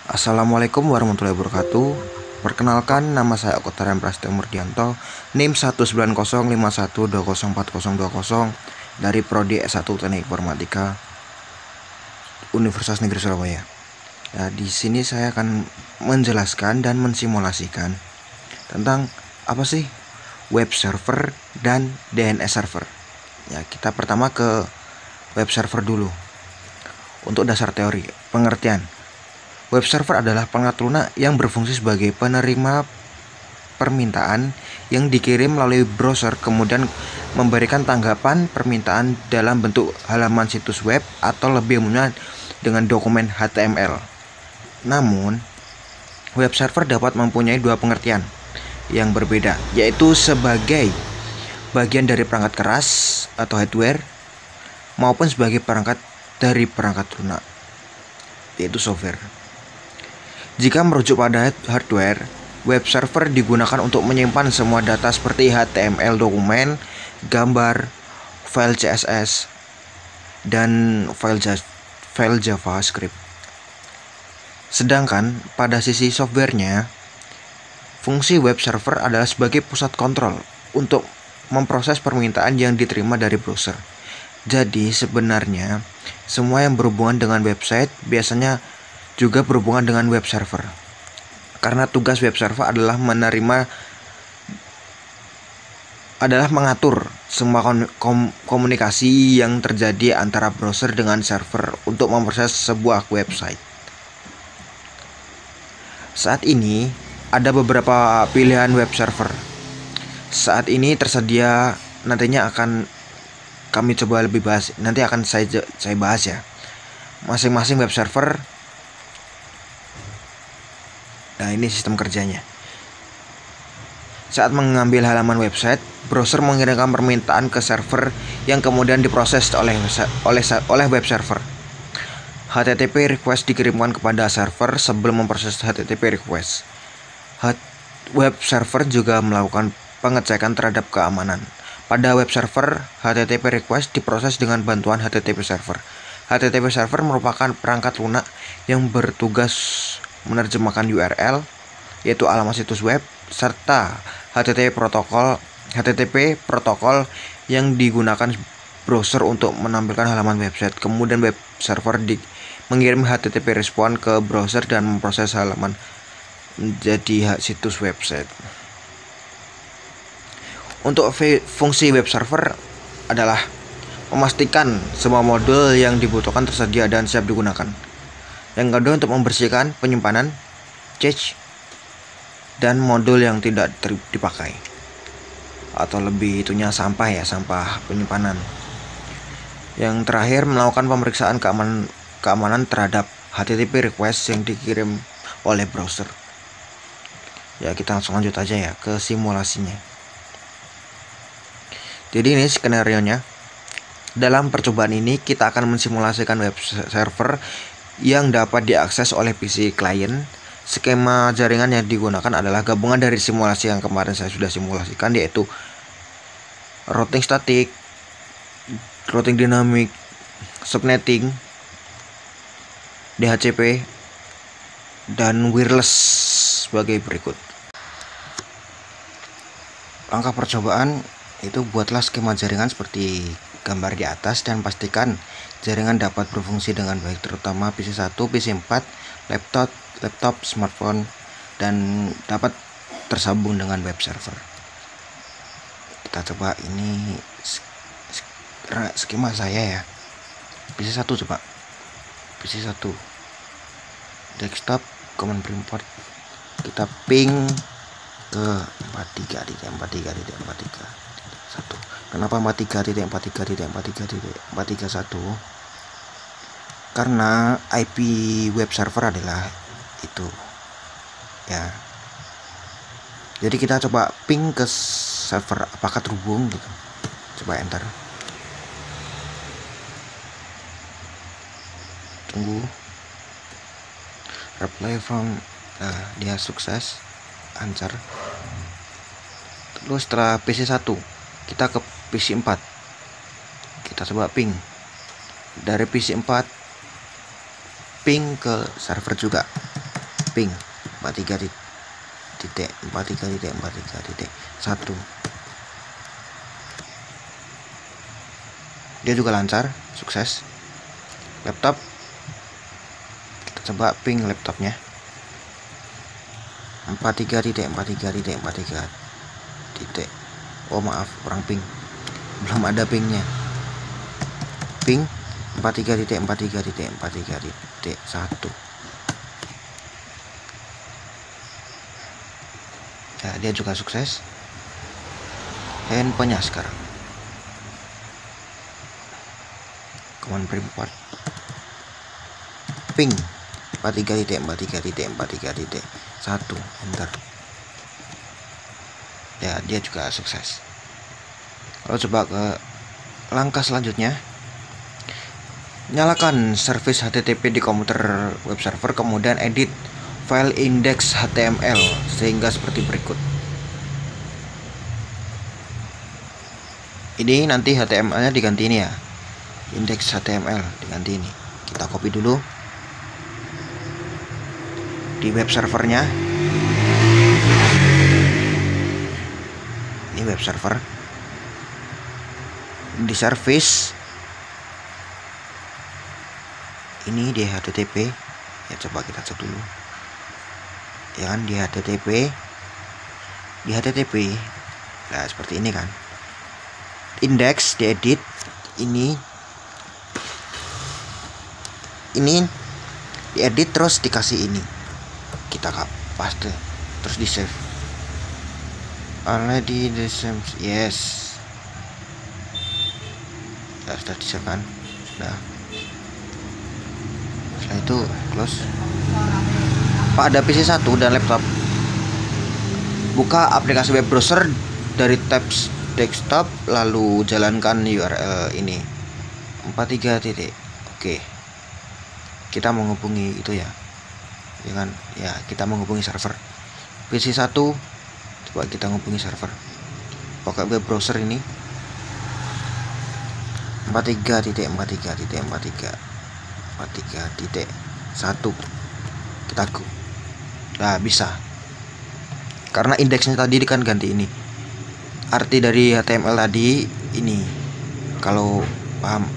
Assalamualaikum warahmatullahi wabarakatuh. Perkenalkan, nama saya Kotaran Prasetyo Murdianto, NIM 19051204020 dari Prodi S1 Teknik Informatika Universitas Negeri Surabaya. Nah, di sini saya akan menjelaskan dan mensimulasikan tentang apa sih web server dan DNS server. Ya, kita pertama ke web server dulu. Untuk dasar teori, pengertian. Web server adalah perangkat lunak yang berfungsi sebagai penerima permintaan yang dikirim melalui browser, kemudian memberikan tanggapan permintaan dalam bentuk halaman situs web atau lebih umumnya dengan dokumen HTML. Namun, web server dapat mempunyai dua pengertian yang berbeda, yaitu sebagai bagian dari perangkat keras atau hardware maupun sebagai perangkat dari perangkat lunak, yaitu software. Jika merujuk pada hardware, web server digunakan untuk menyimpan semua data seperti HTML dokumen, gambar, file CSS, dan file JavaScript. Sedangkan pada sisi softwarenya, fungsi web server adalah sebagai pusat kontrol untuk memproses permintaan yang diterima dari browser. Jadi sebenarnya semua yang berhubungan dengan website biasanya juga berhubungan dengan web server. Karena tugas web server adalah mengatur semua komunikasi yang terjadi antara browser dengan server untuk memproses sebuah website. Saat ini ada beberapa pilihan web server. Saat ini tersedia, nantinya akan kami coba lebih bahas. Nanti akan saya bahas ya. Masing-masing web server. Nah, ini sistem kerjanya. Saat mengambil halaman website, browser mengirimkan permintaan ke server yang kemudian diproses oleh web server. HTTP request dikirimkan kepada server sebelum memproses HTTP request. Web server juga melakukan pengecekan terhadap keamanan. Pada web server, HTTP request diproses dengan bantuan HTTP server. HTTP server merupakan perangkat lunak yang bertugas menerjemahkan URL, yaitu alamat situs web, serta HTTP protokol yang digunakan browser untuk menampilkan halaman website. Kemudian web server mengirim HTTP respon ke browser dan memproses halaman menjadi situs website. Untuk fungsi web server adalah memastikan semua modul yang dibutuhkan tersedia dan siap digunakan. Yang kedua, untuk membersihkan penyimpanan, cache, dan modul yang tidak dipakai, atau lebih itunya sampah penyimpanan. Yang terakhir, melakukan pemeriksaan keamanan terhadap HTTP request yang dikirim oleh browser. Ya, kita langsung lanjut aja ya ke simulasinya. Jadi ini skenario-nya. Dalam percobaan ini kita akan mensimulasikan web server yang dapat diakses oleh PC klien. Skema jaringan yang digunakan adalah gabungan dari simulasi yang kemarin saya sudah simulasikan, yaitu routing statik, routing dinamik, subnetting, DHCP, dan wireless sebagai berikut. Langkah percobaan itu, buatlah skema jaringan seperti gambar di atas dan pastikan jaringan dapat berfungsi dengan baik, terutama PC1, PC4, laptop, smartphone, dan dapat tersambung dengan web server. Kita coba ini skema saya ya. PC1 coba. PC1 desktop command import, kita ping ke 43.43.43.1. Kenapa 43.43.43.431? Karena IP web server adalah itu ya. Jadi kita coba ping ke server, apakah terhubung gitu. Coba enter. Tunggu. Reply from, dia sukses, lancar. Terus setelah PC1 kita ke PC4, kita coba ping dari PC4 ping ke server juga. ping 43.43.43.1. Dia juga lancar, sukses. Laptop, kita coba ping laptopnya 43.43.43. Oh maaf, kurang ping, belum ada pingnya. Ping 43.43.43.1. Ya, dia juga sukses. Handphonenya sekarang command import ping 43.43.43.1. enter. Ya, dia juga sukses. Lalu coba ke langkah selanjutnya, nyalakan service HTTP di komputer web server, kemudian edit file index HTML sehingga seperti berikut. Ini nanti HTML-nya diganti ini ya, index HTML diganti ini. Kita copy dulu di web servernya. Ini web server, di service ini di HTTP ya, coba kita cek dulu ya kan, di HTTP nah seperti ini kan, index diedit, ini diedit terus dikasih ini, kita paste terus di save. Already the same, yes, ya, sudah di save kan. Nah, setelah itu close. Pak, ada PC 1 dan laptop, buka aplikasi web browser dari tab desktop, lalu jalankan URL ini 43 titik. Oke, kita menghubungi itu ya, kan ya, kita menghubungi server PC 1. Coba kita menghubungi server pakai web browser ini 43.43.43.1. kita go. Nah, bisa, karena indeksnya tadi kan ganti ini. Arti dari HTML tadi ini, kalau paham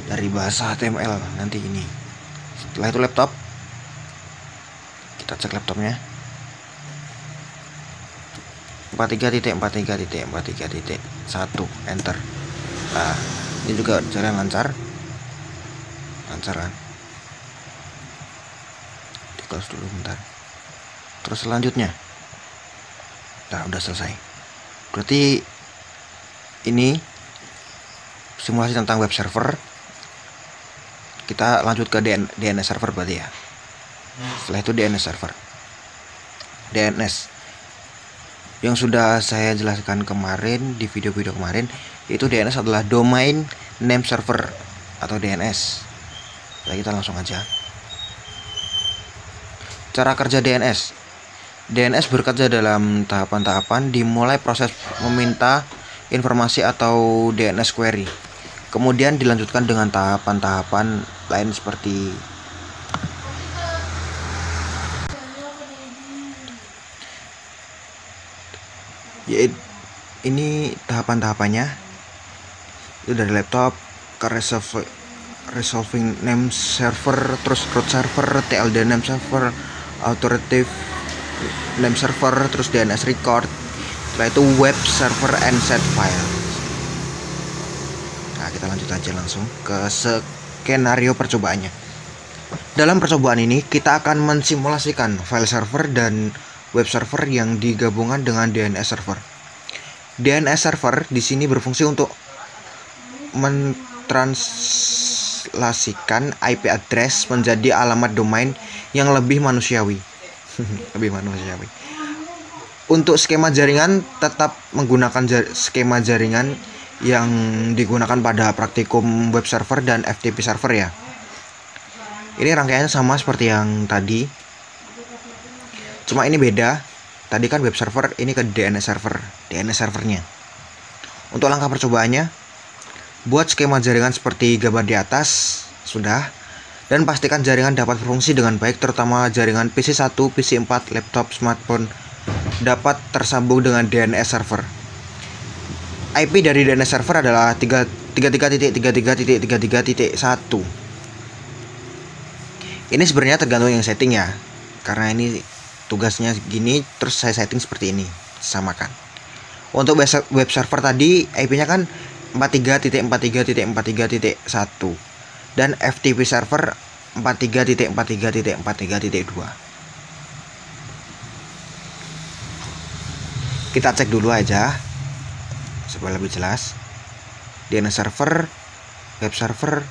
dari bahasa HTML nanti ini. Setelah itu laptop, kita cek laptopnya 43.43.43.1. enter. Nah, ini juga jalan lancar kan. Di close dulu bentar. Terus selanjutnya, nah udah selesai. Berarti ini simulasi tentang web server. Kita lanjut ke DNS server berarti ya. Setelah itu DNS server, DNS yang sudah saya jelaskan kemarin di video-video kemarin, itu DNS adalah domain name server atau DNS. Nah, kita langsung aja. Cara kerja DNS. DNS bekerja dalam tahapan-tahapan, dimulai proses meminta informasi atau DNS query. Kemudian dilanjutkan dengan tahapan-tahapan lain seperti yaitu ini tahapan-tahapannya itu dari laptop ke resolving name server, terus root server, TLD name server, authoritative name server, terus DNS record. Setelah itu web server and set file. Nah, kita lanjut aja langsung ke skenario percobaannya. Dalam percobaan ini kita akan mensimulasikan file server dan web server yang digabungkan dengan DNS server. DNS server di sini berfungsi untuk mentranslasikan IP address menjadi alamat domain yang lebih manusiawi. Lebih manusiawi. Untuk skema jaringan tetap menggunakan skema jaringan yang digunakan pada praktikum web server dan FTP server ya. Ini rangkaiannya sama seperti yang tadi, cuma ini beda. Tadi kan web server, ini ke DNS server, DNS servernya. Untuk langkah percobaannya, buat skema jaringan seperti gambar di atas. Sudah. Dan pastikan jaringan dapat berfungsi dengan baik, terutama jaringan PC1, PC4, laptop, smartphone dapat tersambung dengan DNS server. IP dari DNS server adalah 33.33.33.1. Ini sebenarnya tergantung yang setting ya, karena ini tugasnya gini, terus saya setting seperti ini, samakan. Untuk web server tadi IP-nya kan 43.43.43.1 dan FTP server 43.43.43.2. Kita cek dulu aja supaya lebih jelas. DNS server, web server,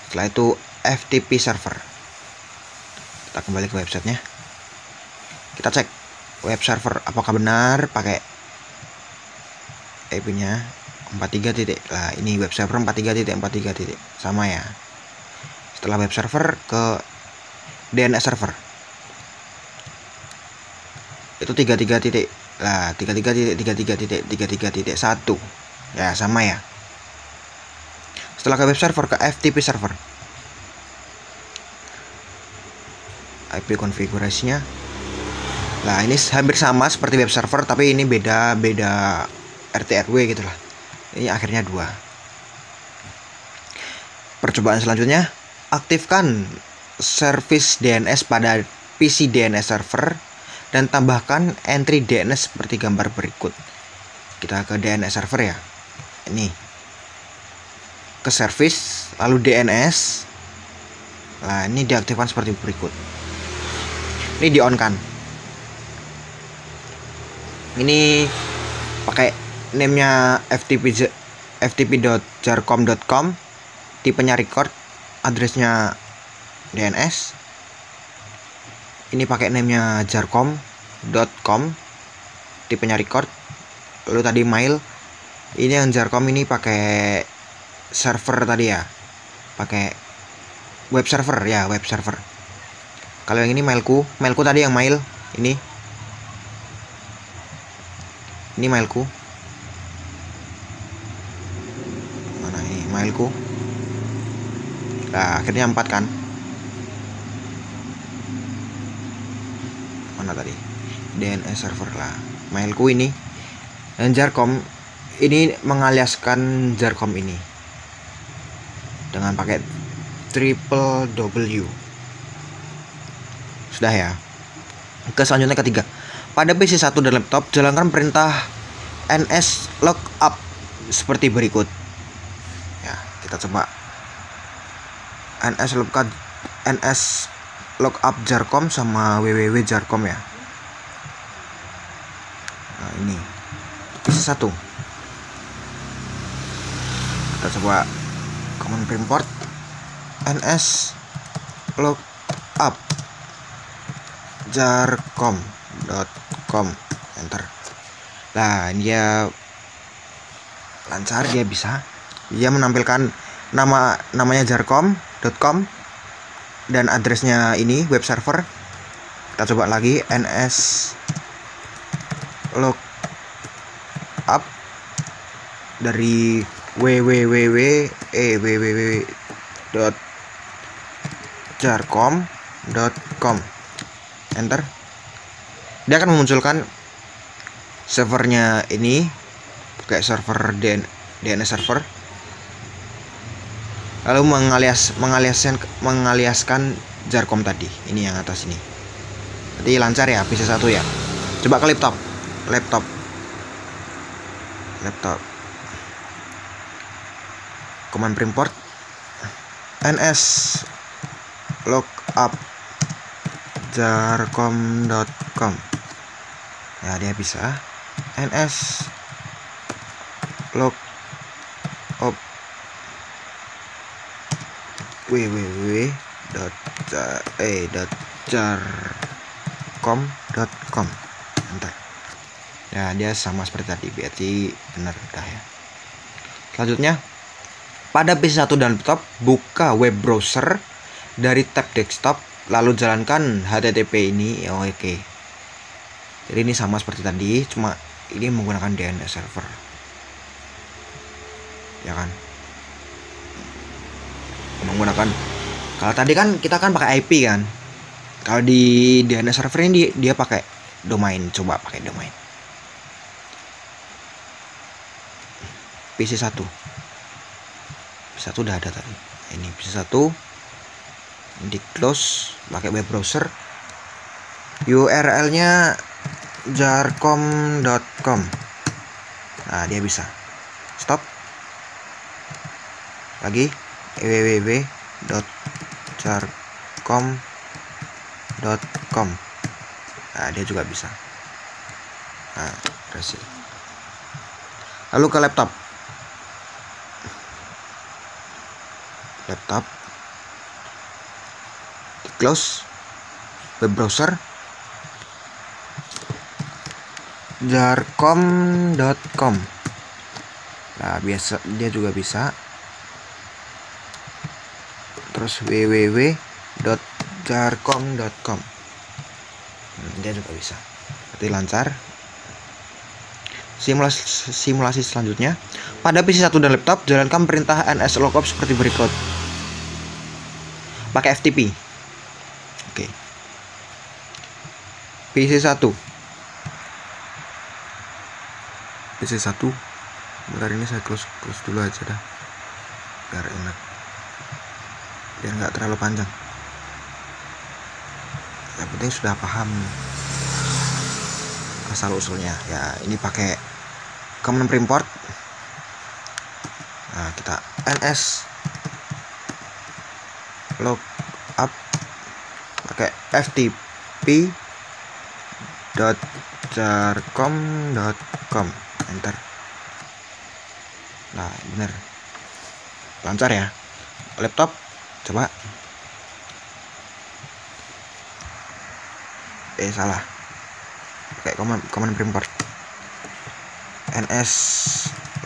setelah itu FTP server. Kita kembali ke websitenya. Kita cek web server apakah benar pakai IP-nya 43. Lah ini web server 43.43. Sama ya. Setelah web server ke DNS server itu 33. Lah 33.33.33.1. Ya sama ya. Setelah ke web server ke FTP server, IP konfigurasinya. Nah ini hampir sama seperti web server, tapi ini beda RT RW gitu lah. Ini akhirnya 2. Percobaan selanjutnya, aktifkan service DNS pada PC DNS server dan tambahkan entry DNS seperti gambar berikut. Kita ke DNS server ya. Ini ke service lalu DNS. Nah ini diaktifkan seperti berikut. Ini di on kan. Ini pakai namenya ftp.jarcom.com, tipenya record, addressnya DNS. Ini pakai namenya jarcom.com, tipenya record. Lalu tadi mail. Ini yang jarcom ini pakai server tadi ya, pakai web server ya, web server. Kalau yang ini mailku tadi yang mail ini mailku. Mana ini mailku? Nah, akhirnya 4 kan? Mana tadi? DNS server lah. Mailku ini. Dan Jarcom ini mengaliaskan Jarcom ini dengan pakai www. Sudah ya. Ke selanjutnya ketiga. Pada PC1 dan laptop, jalankan perintah ns lookup seperti berikut. Ya, kita coba ns lookup jarcom sama www jarcom ya. Nah, ini PC1. Kita coba command import ns lookup jarcom.com, enter. Nah dia lancar, dia menampilkan namanya jarcom.com dan addressnya ini web server. Kita coba lagi ns lookup dari www.jarcom.com, enter. Dia akan memunculkan servernya ini kayak server DNS server, lalu mengaliaskan jarcom tadi. Ini yang atas ini. Jadi lancar ya PC1 ya. Coba ke laptop. Command import ns lookup jarcom.com. Ya dia bisa ns lookup www.jarcom.com, enter. Ya dia sama seperti tadi, berarti benar udah ya. Selanjutnya, pada PC1 dan laptop, buka web browser dari tab desktop, lalu jalankan HTTP ini. Oh, oke. Jadi ini sama seperti tadi, cuma ini menggunakan DNS server. Ya kan? menggunakan, kalau tadi kan kita kan pakai IP kan, kalau di DNS server ini dia pakai domain. Coba pakai domain. PC1 udah ada tadi. Ini PC1 di close, pakai web browser, URL nya jarcom.com. Nah, dia bisa stop lagi www.jarcom.com. Nah, dia juga bisa. Nah, berhasil. Lalu ke laptop di close web browser jarcom.com. Nah, biasa dia juga bisa. Terus www.jarcom.com. Dia juga bisa. Berarti lancar. Simulasi selanjutnya. Pada PC1 dan laptop, jalankan perintah ns lookup seperti berikut. Pakai FTP. Oke. PC1. Bentar, ini saya close dulu aja dah, biar enak, biar nggak terlalu panjang. Yang penting sudah paham asal usulnya. Ya, ini pakai command import. Nah, kita ns lookup pakai ftp.jarcom.com. Enter. Nah, bener, lancar ya. Laptop coba. Salah, pakai command import ns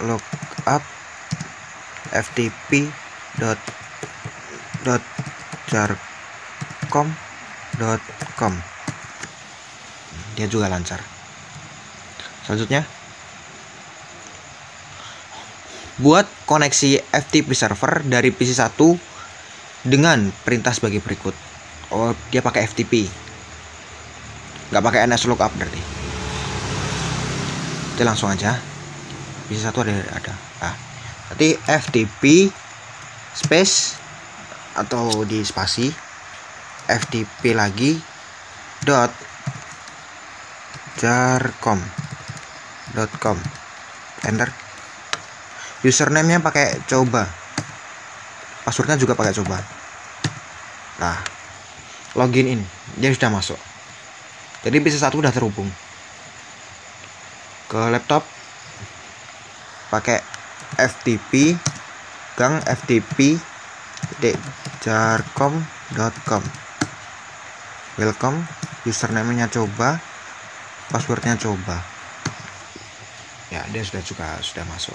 lookup ftp.jarcom.com. Dia juga lancar. Selanjutnya, buat koneksi FTP server dari PC1 dengan perintah sebagai berikut. Oh, dia pakai FTP, nggak pakai ns lookup berarti. Kita langsung aja. PC1 ada. Berarti FTP space atau di spasi FTP lagi dot jarcom.com. Enter. Username-nya pakai coba, passwordnya juga pakai coba. Nah, login in, dia sudah masuk. Jadi PC1 udah terhubung ke laptop. Pakai FTP jarcom.com. Welcome. Username-nya coba, passwordnya coba. Ya, dia sudah masuk.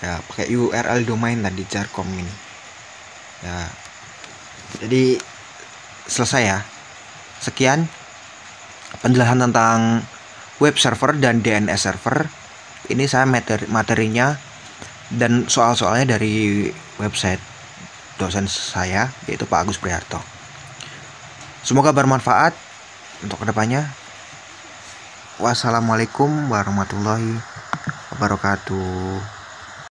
Ya, pakai URL domain tadi jarcom ini. Ya, jadi selesai ya. Sekian penjelasan tentang web server dan DNS server. Ini saya materinya dan soal-soalnya dari website dosen saya, yaitu Pak Agus Priharto. Semoga bermanfaat untuk kedepannya. Wassalamualaikum warahmatullahi wabarakatuh.